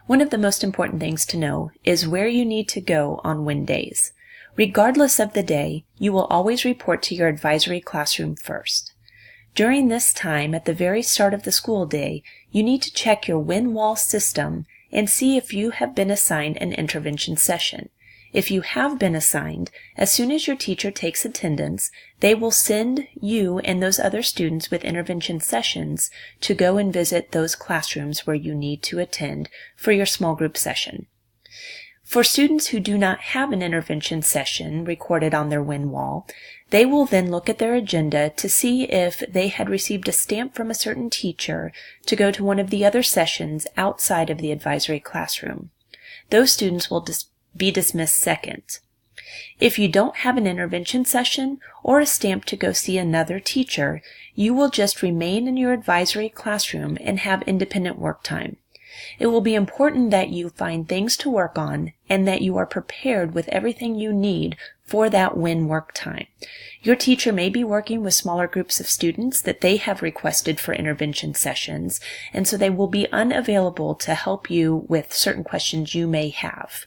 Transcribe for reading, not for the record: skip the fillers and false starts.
One of the most important things to know is where you need to go on when days. Regardless of the day, you will always report to your advisory classroom first. During this time, at the very start of the school day, you need to check your WinWall system and see if you have been assigned an intervention session. If you have been assigned, as soon as your teacher takes attendance, they will send you and those other students with intervention sessions to go and visit those classrooms where you need to attend for your small group session. For students who do not have an intervention session recorded on their WinWall, they will then look at their agenda to see if they had received a stamp from a certain teacher to go to one of the other sessions outside of the advisory classroom. Those students will be dismissed second. If you don't have an intervention session or a stamp to go see another teacher, you will just remain in your advisory classroom and have independent work time. It will be important that you find things to work on and that you are prepared with everything you need for that WIN work time. Your teacher may be working with smaller groups of students that they have requested for intervention sessions, and so they will be unavailable to help you with certain questions you may have.